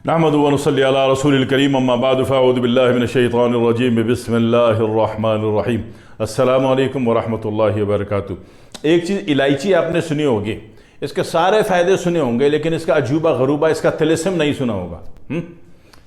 नहमदुहु व नसल्ली अला रसूलिल करीम अम्मा बाद फ़अऊज़ु बिल्लाहि मिनश शैतानिर रजीम बिस्मिल्लाहिर रहमानिर रहीम। अस्सलामु अलैकुम व रहमतुल्लाहि व बरकातुहू। एक चीज़ इलायची आपने सुनी होगी, इसके सारे फ़ायदे सुने होंगे, लेकिन इसका अजूबा गरूबा, इसका तिलिस्म नहीं सुना होगा।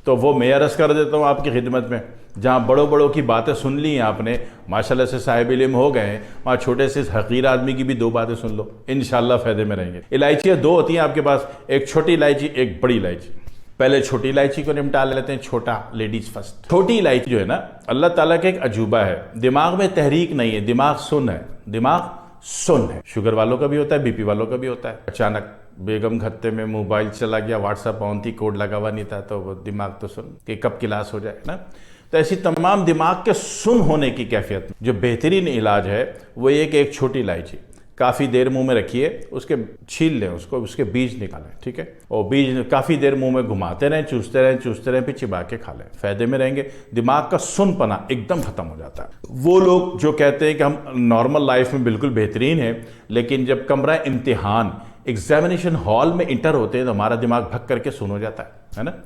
तो वो मैं अर्ज़ कर देता हूँ आपकी खिदमत में। जहाँ बड़ों बड़ों की बातें सुन ली हैं आपने, माशाल्लाह से साहिब इल्म हो गए हैं, वहाँ छोटे से हकीर आदमी की भी दो बातें सुन लो, इंशाअल्लाह फ़ायदे में रहेंगे। इलायचियाँ दो होती हैं आपके पास, एक छोटी इलायची, एक बड़ी इलायची। पहले छोटी इलायची को निपटा लेते हैं, छोटा लेडीज फर्स्ट। छोटी इलायची जो है ना, अल्लाह ताला का एक अजूबा है। दिमाग में तहरीक नहीं है, दिमाग सुन है, दिमाग सुन है। शुगर वालों का भी होता है, बीपी वालों का भी होता है। अचानक बेगम खत्ते में मोबाइल चला गया, व्हाट्सएप ऑन थी, कोड लगा हुआ नहीं था, तो वो दिमाग तो सुन कि कब क्लास हो जाए ना। तो ऐसी तमाम दिमाग के सुन होने की कैफियत में जो बेहतरीन इलाज है वो एक छोटी इलायची काफ़ी देर मुंह में रखिए, उसके छील लें उसको, उसके बीज निकालें, ठीक है। और बीज काफ़ी देर मुंह में घुमाते रहें, चूसते रहें, फिर चिबा के खा लें, फ़ायदे में रहेंगे। दिमाग का सुनपना एकदम ख़त्म हो जाता है। वो लोग जो कहते हैं कि हम नॉर्मल लाइफ में बिल्कुल बेहतरीन है, लेकिन जब कमरा इम्तिहान एग्जामिनेशन हॉल में इंटर होते हैं तो हमारा दिमाग भग करके सुन हो जाता है ना।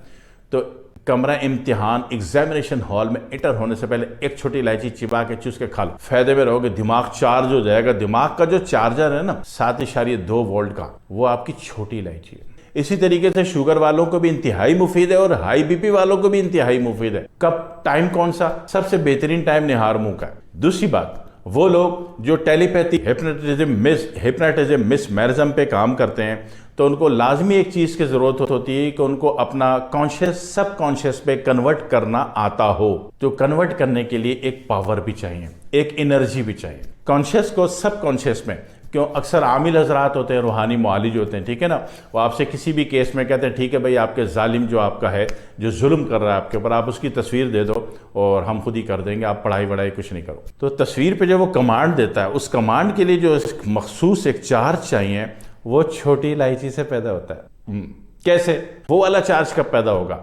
तो कमरा इम्तिहान एग्जामिनेशन हॉल में इंटर होने से पहले एक छोटी इलायची चिबा के चूस के खा लो, फायदे में रहोगे, दिमाग चार्ज हो जाएगा। दिमाग का जो चार्जर है ना 7.2 वोल्ट का, वो आपकी छोटी इलायची है। इसी तरीके से शुगर वालों को भी इंतहाई मुफीद है और हाई बीपी वालों को भी इंतहाई मुफीद है। कब, टाइम कौन सा? सबसे बेहतरीन टाइम निहार मुंह का है। दूसरी बात, वो लोग जो टेलीपैथी, हिप्नोटिज्म, मिसमैरिज्म पे काम करते हैं, तो उनको लाजमी एक चीज़ की ज़रूरत होती है कि उनको अपना कॉन्शियस सब कॉन्शियस पे कन्वर्ट करना आता हो। तो कन्वर्ट करने के लिए एक पावर भी चाहिए, एक एनर्जी भी चाहिए। कॉन्शियस को सब कॉन्शियस में क्यों, अक्सर आमिल हजरात होते हैं, रूहानी मुआलिज होते हैं, ठीक है ना। वो आपसे किसी भी केस में कहते हैं ठीक है भाई, आपके जालिम जो आपका है, जो जुल्म कर रहा है आपके ऊपर, आप उसकी तस्वीर दे दो और हम खुद ही कर देंगे, आप पढ़ाई वढ़ाई कुछ नहीं करो। तो तस्वीर पे जो वो कमांड देता है, उस कमांड के लिए जो मखसूस एक चार्ज चाहिए, वो छोटी इलायची से पैदा होता है। कैसे? वो वाला चार्ज कब पैदा होगा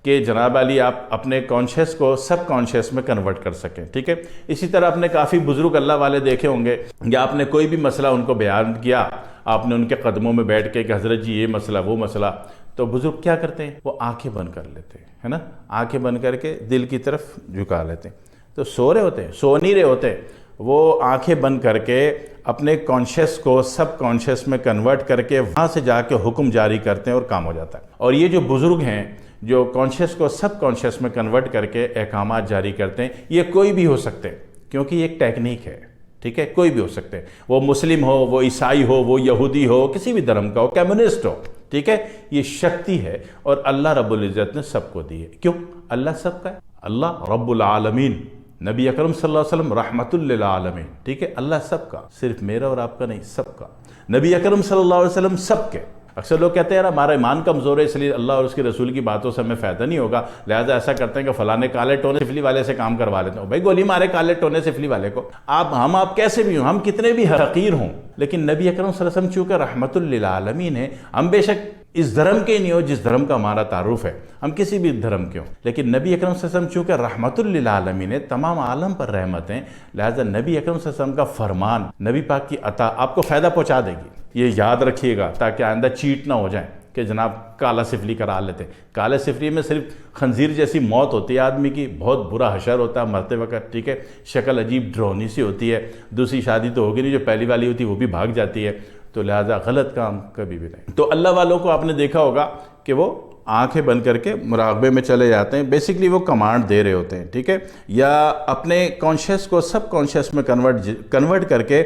कि जनाब अली आप अपने कॉन्शियस को सब कॉन्शियस में कन्वर्ट कर सकें, ठीक है। इसी तरह आपने काफ़ी बुजुर्ग अल्लाह वाले देखे होंगे, या आपने कोई भी मसला उनको बयान किया, आपने उनके कदमों में बैठ के कि हज़रत जी ये मसला वो मसला, तो बुजुर्ग क्या करते हैं, वो आंखें बंद कर लेते हैं, है ना। आंखें बंद करके दिल की तरफ झुका लेते हैं। तो सो रहे होते हैं, सो नहीं रहे होते, वो आंखें बंद करके अपने कॉन्शियस को सब कॉन्शियस में कन्वर्ट करके वहाँ से जाके हुक्म जारी करते हैं और काम हो जाता है। और ये जो बुजुर्ग हैं जो कॉन्शियस को सब कॉन्शियस में कन्वर्ट करके अहकामात जारी करते हैं, ये कोई भी हो सकते हैं, क्योंकि ये एक टेक्निक है, ठीक है। कोई भी हो सकते हैं, वो मुस्लिम हो, वो ईसाई हो, वो यहूदी हो, किसी भी धर्म का हो, कम्युनिस्ट हो, ठीक है। ये शक्ति है और अल्लाह रब्बुल इज़्ज़त ने सबको दी है। क्यों? अल्लाह सबका है, अल्लाह रब्बुल आलमीन, नबी अकरम सल्लल्लाहु अलैहि वसल्लम रहमतुल लिल आलमीन, ठीक है। अल्लाह सबका, सिर्फ मेरा और आपका नहीं, सबका। नबी अकरम सल्लल्लाहु अलैहि वसल्लम सबके। अक्सर लोग कहते हैं यार हमारा ईमान कमज़ोर है, इसलिए अल्लाह और उसके रसूल की बातों से हमें फ़ायदा नहीं होगा, लिहाजा ऐसा करते हैं कि फलाने काले टोने सिफली वाले से काम करवा लेते हैं। भाई गोली मारे काले टोने सिफली वाले को। आप कैसे भी हों, हम कितने भी हकीर हों, लेकिन नबी अकरम सल्लल्लाहु अलैहि वसल्लम चूँकि रहमतुल लिल आलमीन है, हम बेशक इस धर्म के नहीं हो जिस धर्म का हमारा तारुफ है, हम किसी भी धर्म के हों, लेकिन नबी अकरम सल्लल्लाहु अलैहि वसल्लम चूँकि रहमतुल लिल आलमीन है, तमाम आलम पर रहमत हैं, लिहाजा नबी अकरम सल्लल्लाहु अलैहि वसल्लम का फरमान, नबी पाक की अता आपको फ़ायदा पहुँचा देगी। ये याद रखिएगा ताकि आइंदा चीट ना हो जाए कि जनाब काला सिफली करा लेते। काले सिफली में सिर्फ खंजीर जैसी मौत होती है आदमी की, बहुत बुरा हशर होता है मरते वक्त, ठीक है। शक्ल अजीब ड्रोनी सी होती है, दूसरी शादी तो होगी नहीं, जो पहली वाली होती है वो भी भाग जाती है। तो लिहाजा गलत काम कभी भी नहीं। तो अल्लाह वालों को आपने देखा होगा कि वो आंखें बंद करके मुराकबे में चले जाते हैं, बेसिकली वो कमांड दे रहे होते हैं, ठीक है। या अपने कॉन्शियस को सब कॉन्शियस में कन्वर्ट करके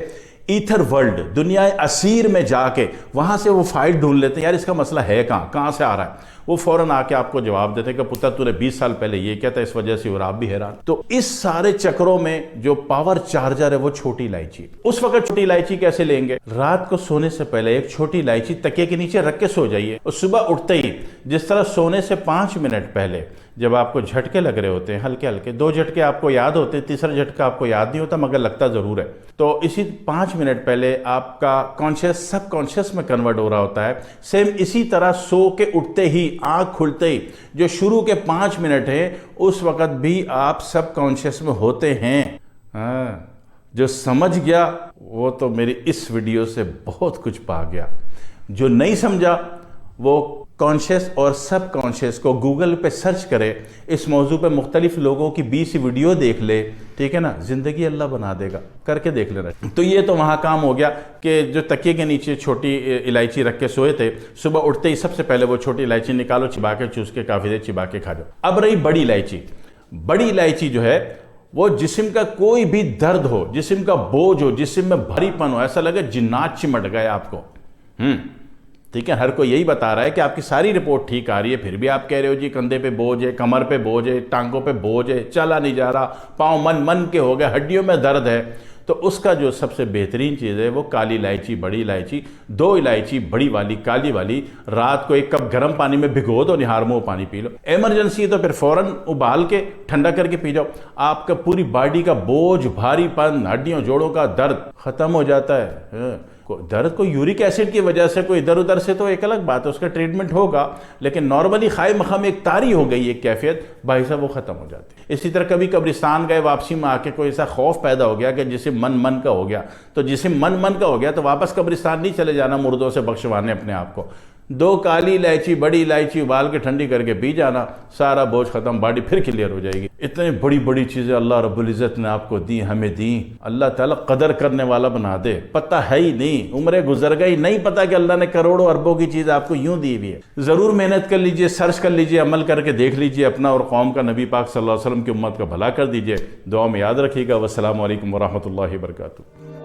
ईथर वर्ल्ड, दुनिया असीर में जाके वहाँ से वो फाइल ढूंढ लेते हैं, यार इसका मसला है कहाँ से आ रहा है। वो फ़ौरन आके आपको जवाब देते हैं कि पुत्र तूने 20 साल पहले ये किया था, इस वजह से और आप भी हैरान। तो इस सारे चक्रों में जो पावर चार्जर है वो छोटी इलायची। उस वक्त छोटी इलायची कैसे लेंगे? रात को सोने से पहले एक छोटी इलायची तकिए के नीचे रख के सो जाइए, और सुबह उठते ही जिस तरह सोने से 5 मिनट पहले जब आपको झटके लग रहे होते हैं हल्के हल्के, 2 झटके आपको याद होते हैं, तीसरा झटका आपको याद नहीं होता मगर लगता ज़रूर है, तो इसी 5 मिनट पहले आपका कॉन्शियस सब कॉन्शियस में कन्वर्ट हो रहा होता है। सेम इसी तरह सो के उठते ही, आँख खुलते ही जो शुरू के 5 मिनट है उस वक़्त भी आप सब कॉन्शियस में होते हैं। हाँ, जो समझ गया वो तो मेरी इस वीडियो से बहुत कुछ पा गया, जो नहीं समझा वो کانشیس اور سب کانشیس کو گوگل پہ سرچ کرے، اس موضوع پہ مختلف لوگوں کی 20 ویڈیو دیکھ لے، ٹھیک ہے نا، زندگی اللہ بنا دے گا، کر کے دیکھ لینا۔ تو یہ تو وہاں کام ہو گیا کہ جو تکیے کے نیچے چھوٹی الائچی رکھ کے سوئے تھے، صبح اٹھتے ہی سب سے پہلے وہ چھوٹی الائچی نکالو، چبا کے چوس کے کافی دیر چبا کے کھا جاؤ۔ اب رہی بڑی الائچی۔ بڑی الائچی جو ہے وہ جسم کا کوئی بھی درد ہو، جسم کا بوجھ ہو، جسم میں بھاری پن ہو، ایسا لگے جنات چمٹ گئے آپ کو، ٹھیک ہے، ہر کوئی یہی بتا رہا ہے کہ آپ کی ساری رپورٹ ٹھیک آ رہی ہے، پھر بھی آپ کہہ رہے ہو جی کندھے پہ بوجھ ہے، کمر پہ بوجھ ہے، ٹانگوں پہ بوجھ ہے، چلا نہیں جا رہا، پاؤں من کے ہو گئے، ہڈیوں میں درد ہے، تو اس کا جو سب سے بہترین چیز ہے وہ کالی الائچی، بڑی الائچی، 2 الائچی بڑی والی کالی والی، رات کو 1 کپ گرم پانی میں بھگو دو، نہار منہ پانی پی لو، ایمرجنسی ہے تو پھر فوراً ابال کے ٹھنڈا کر کے پی جاؤ، آپ کا پوری باڈی کا بوجھ، بھاری پن، ہڈیوں جوڑوں کا درد ختم ہو جاتا ہے۔ درد کو یورک ایسڈ کی وجہ سے کوئی ادھر ادھر سے تو ایک الگ بات ہے، اس کا ٹریٹمنٹ ہوگا، لیکن نارملی خائے مخم ایک طاری ہو گئی ایک کیفیت، بھائی صاحب وہ ختم ہو جاتی ہے۔ اسی طرح کبھی قبرستان گئے، واپسی میں آ کے کوئی ایسا خوف پیدا ہو گیا کہ جسم من کا ہو گیا، تو جسم من کا ہو گیا تو واپس قبرستان نہیں چلے جانا مردوں سے بخشوانے اپنے آپ کو، 2 کالی الائچی بڑی الائچی ابال کے ٹھنڈی کر کے پی جانا، سارا بوجھ ختم، باڈی پھر کلیئر ہو جائے گی۔ اتنی بڑی بڑی چیزیں اللہ رب العزت نے آپ کو دی، ہمیں دی، اللہ تعالیٰ قدر کرنے والا بنا دے، پتہ ہے ہی نہیں، عمریں گزر گئی، نہیں پتہ کہ اللہ نے کروڑوں اربوں کی چیز آپ کو یوں دی ہوئی ہے۔ ضرور محنت کر لیجئے، سرچ کر لیجئے، عمل کر کے دیکھ لیجئے، اپنا اور قوم کا، نبی پاک صلی اللہ علیہ وسلم کی امت کا بھلا کر دیجئے۔ دعا میں یاد رکھیے گا۔ والسلام علیکم ورحمۃ اللہ وبرکاتہ۔